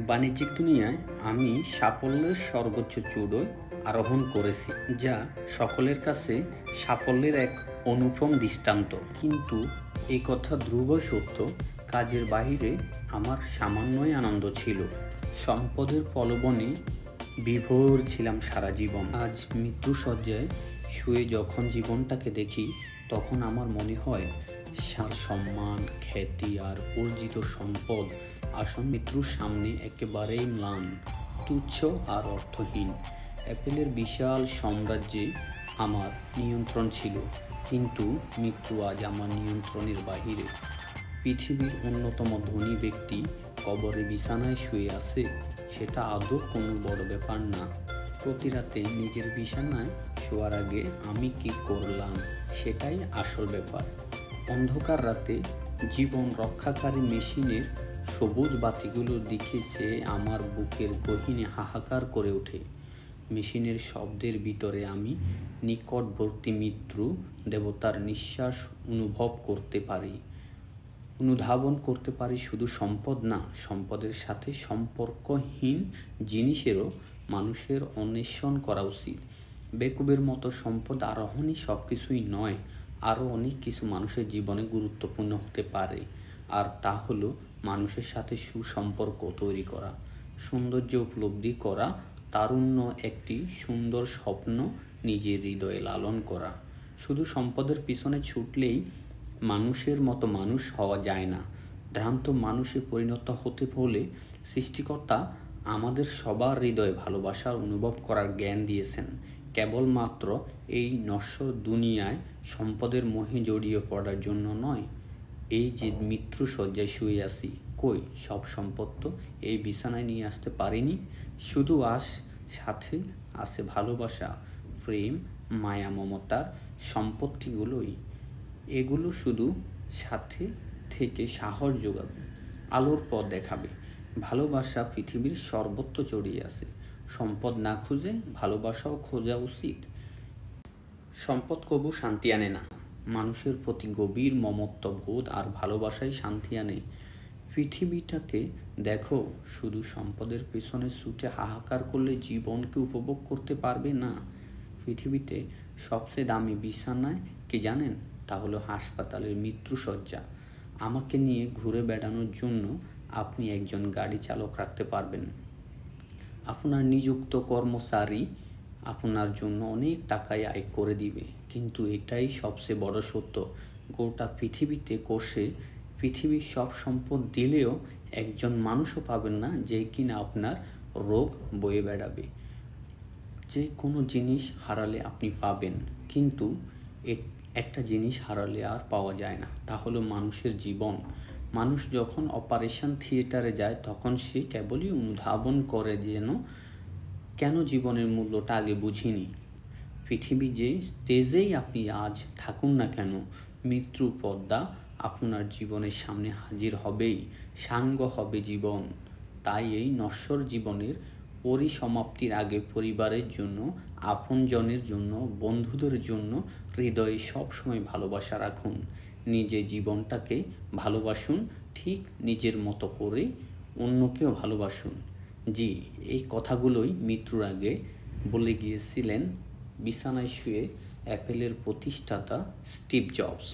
বাণিজ্যিক দুনিয়ায় আমি সাফল্যের সর্বোচ্চ চূড়োয় আরোহণ করেছি, যা সকলের কাছে সাফল্যের এক অনুপম দৃষ্টান্ত। কিন্তু এই কথা ধ্রুব সত্য, কাজের বাহিরে আমার সামান্যই আনন্দ ছিল। সম্পদের প্রলোভনে বিভোর ছিলাম সারা জীবন। আজ মৃত্যুশয্যায় শুয়ে যখন জীবনটাকে দেখি, তখন আমার মনে হয় সার সম্মান, খ্যাতি আর অর্জিত সম্পদ আসন মৃত্যুর সামনে একেবারেই ম্লান, তুচ্ছ আর অর্থহীন। অ্যাপেলের বিশাল সাম্রাজ্যে আমার নিয়ন্ত্রণ ছিল, কিন্তু মৃত্যু আজ আমার নিয়ন্ত্রণের বাহিরে। পৃথিবীর অন্যতম ধনী ব্যক্তি কবরে বিছানায় শুয়ে আছে, সেটা আদৌ কোনো বড় ব্যাপার না। প্রতি রাতে নিজের বিছানায় শোয়ার আগে আমি কি করলাম, সেটাই আসল ব্যাপার। অন্ধকার রাতে জীবন রক্ষাকারী মেশিনের সবুজ বাতিগুলোর দিকে চেয়ে আমার বুকের গহীনে হাহাকার করে ওঠে। মেশিনের শব্দের ভিতরে আমি নিকটবর্তী মৃত্যু দেবতার নিঃশ্বাস অনুধাবন করতে পারি। শুধু সম্পদ না, সম্পদের সাথে সম্পর্কহীন জিনিসেরও মানুষের অন্বেষণ করা উচিত। বেকুবের মতো সম্পদ আরোহণই সব কিছুই নয়। আরও অনেক কিছু মানুষের জীবনে গুরুত্বপূর্ণ হতে পারে, আর তা হলো মানুষের সাথে সুসম্পর্ক তৈরি করা, সৌন্দর্য উপলব্ধি করা, তারুণ্য, একটি সুন্দর স্বপ্ন নিজের হৃদয়ে লালন করা। শুধু সম্পদের পিছনে ছুটলেই মানুষের মতো মানুষ হওয়া যায় না। ভ্রান্ত মানুষে পরিণত হতে হলে সৃষ্টিকর্তা আমাদের সবার হৃদয়ে ভালোবাসার অনুভব করার জ্ঞান দিয়েছেন, কেবলমাত্র এই নশ্বর দুনিয়ায় সম্পদের মোহে জড়িয়ে পড়ার জন্য নয়। এই যে মৃত্যুশয্যায় শুয়ে আছি, কই সব সম্পদ তো এই বিছানায় নিয়ে আসতে পারিনি। শুধু সাথে আছে ভালোবাসা, প্রেম, মায়া, মমতার সম্পত্তিগুলোই। এগুলো শুধু সাথে থেকে সাহস যোগাবে, আলোর পথ দেখাবে। ভালোবাসা পৃথিবীর সর্বত্র ছড়িয়ে আছে। সম্পদ না খুঁজে ভালোবাসাও খোঁজা উচিত। সম্পদ কবু শান্তি আনে না, মানুষের প্রতি গভীর মমত্ববোধ আর ভালোবাসাই শান্তি আনে। পৃথিবীটাকে দেখো, শুধু সম্পদের পেছনে ছুটে হাহাকার করলে জীবনকে উপভোগ করতে পারবে না। পৃথিবীতে সবচেয়ে দামি বিছানায় কি জানেন? তা হলো হাসপাতালের মৃত্যুশয্যা। আমাকে নিয়ে ঘুরে বেড়ানোর জন্য আপনি একজন গাড়ি চালক রাখতে পারবেন। আপনার নিযুক্ত কর্মচারী আপনার জন্য অনেক টাকায় আয় করে দিবে। কিন্তু এটাই সবচেয়ে বড় সত্য, গোটা পৃথিবীতে কোষে পৃথিবীর সব সম্পদ দিলেও একজন মানুষও পাবেন না যে কিনা আপনার রোগ বয়ে বেড়াবে। যে কোনো জিনিস হারালে আপনি পাবেন, কিন্তু একটা জিনিস হারালে আর পাওয়া যায় না, তা হলো মানুষের জীবন। মানুষ যখন অপারেশন থিয়েটারে যায়, তখন সে কেবলই অনুধাবন করে কেন জীবনের মূল্যটা আগে বুঝিনি। পৃথিবী যে স্টেজেই আপনি আজ থাকুন না কেন, মৃত্যু পর্দা আপনার জীবনের সামনে হাজির হবেই, সাঙ্গ হবে জীবন। তাই এই নশ্বর জীবনের পরিসমাপ্তির আগে পরিবারের জন্য, আপনজনের জন্য, বন্ধুদের জন্য হৃদয়ে সবসময় ভালোবাসা রাখুন। নিজের জীবনটাকে ভালোবাসুন, ঠিক নিজের মতো করে অন্যকেও ভালোবাসুন। জি, এই কথাগুলোই মৃত্যুর আগে বলে গিয়েছিলেন বিছানায় শুয়ে অ্যাপেলের প্রতিষ্ঠাতা স্টিভ জবস।